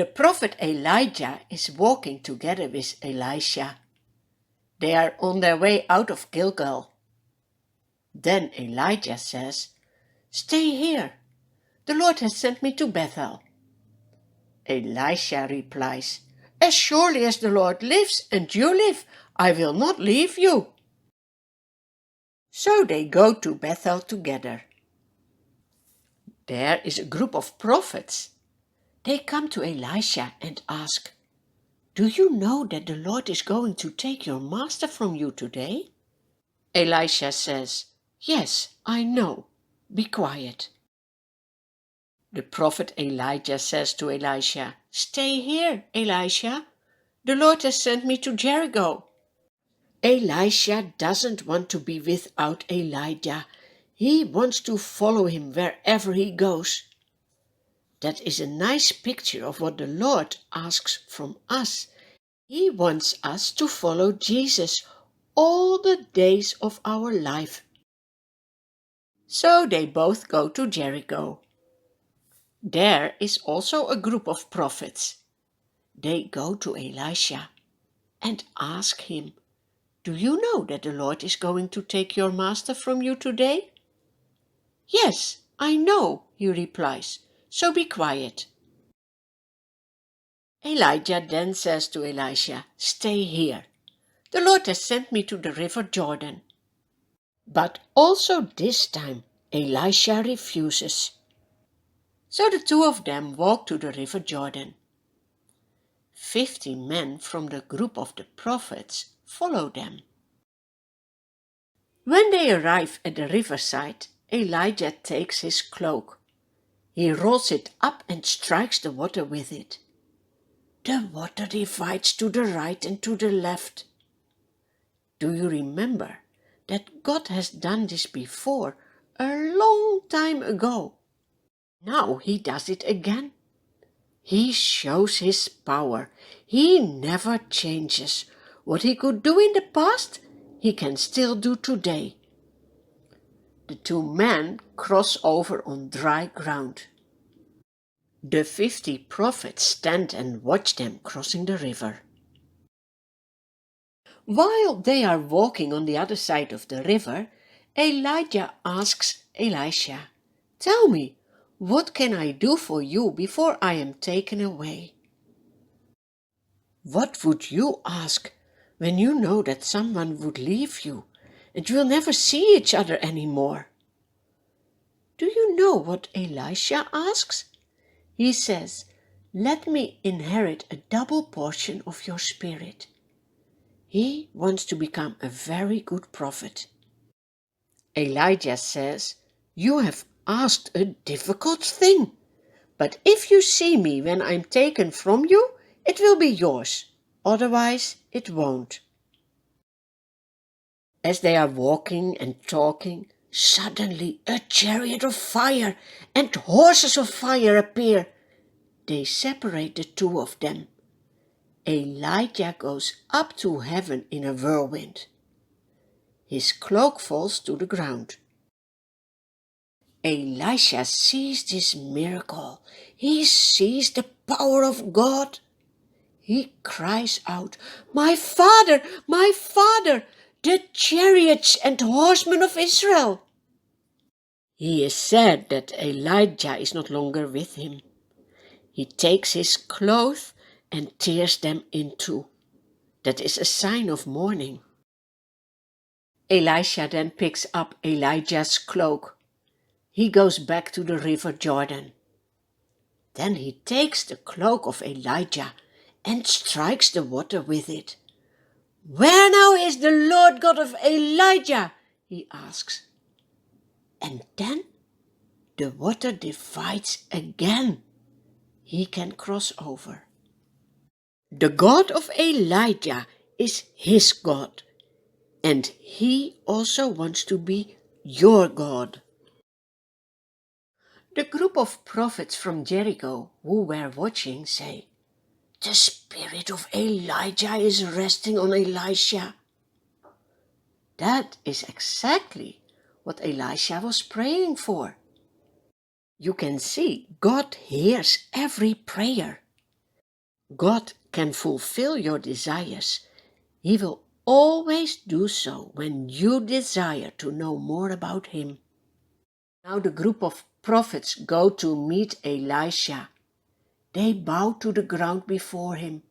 The prophet Elijah is walking together with Elisha. They are on their way out of Gilgal. Then Elijah says, "Stay here. The Lord has sent me to Bethel." Elisha replies, "As surely as the Lord lives and you live, I will not leave you." So they go to Bethel together. There is a group of prophets. They come to Elisha and ask, "Do you know that the Lord is going to take your master from you today?" Elisha says, "Yes, I know. Be quiet." The prophet Elijah says to Elisha, "Stay here, Elisha. The Lord has sent me to Jericho." Elisha doesn't want to be without Elijah. He wants to follow him wherever he goes. That is a nice picture of what the Lord asks from us. He wants us to follow Jesus all the days of our life. So they both go to Jericho. There is also a group of prophets. They go to Elisha and ask him, "Do you know that the Lord is going to take your master from you today?" "Yes, I know," he replies, "so be quiet." Elijah then says to Elisha, "Stay here. The Lord has sent me to the river Jordan." But also this time Elisha refuses. So the two of them walk to the river Jordan. 50 men from the group of the prophets follow them. When they arrive at the riverside, Elijah takes his cloak. He rolls it up and strikes the water with it. The water divides to the right and to the left. Do you remember that God has done this before, a long time ago? Now he does it again. He shows his power. He never changes. What he could do in the past, he can still do today. The two men cross over on dry ground. The 50 prophets stand and watch them crossing the river. While they are walking on the other side of the river, Elijah asks Elisha, "Tell me, what can I do for you before I am taken away?" What would you ask when you know that someone would leave you and you will never see each other anymore? Do you know what Elisha asks? He says, "Let me inherit a double portion of your spirit." He wants to become a very good prophet. Elijah says, "You have asked a difficult thing, but if you see me when I'm taken from you, it will be yours, otherwise it won't." As they are walking and talking, suddenly a chariot of fire and horses of fire appear. They separate the two of them. Elijah goes up to heaven in a whirlwind. His cloak falls to the ground. Elisha sees this miracle. He sees the power of God. He cries out, my father, the chariots and horsemen of Israel!" He is sad that Elijah is no longer with him. He takes his clothes and tears them in two. That is a sign of mourning. Elisha then picks up Elijah's cloak. He goes back to the river Jordan. Then he takes the cloak of Elijah and strikes the water with it. "Where now is the Lord God of Elijah?" he asks. And then the water divides again. He can cross over. The God of Elijah is his God, and he also wants to be your God. The group of prophets from Jericho who were watching say, "The spirit of Elijah is resting on Elisha." That is exactly what Elisha was praying for. You can see God hears every prayer. God can fulfill your desires. He will always do so when you desire to know more about Him. Now the group of prophets go to meet Elisha. They bow to the ground before him.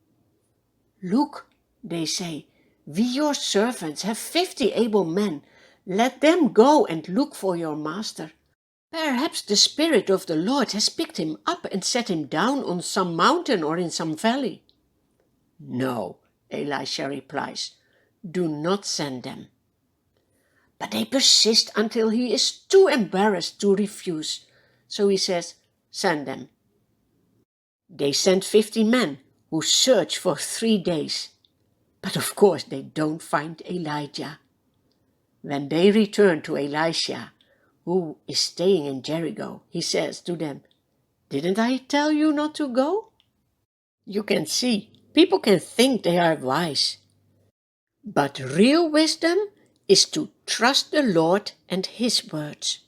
"Look," they say, "we your servants have 50 able men. Let them go and look for your master. Perhaps the Spirit of the Lord has picked him up and set him down on some mountain or in some valley." "No," Elisha replies, "do not send them." But they persist until he is too embarrassed to refuse. So he says, "Send them." They send 50 men who search for 3 days. But of course they don't find Elijah. When they return to Elisha, who is staying in Jericho, he says to them, "Didn't I tell you not to go?" You can see, people can think they are wise. But real wisdom is to trust the Lord and His words.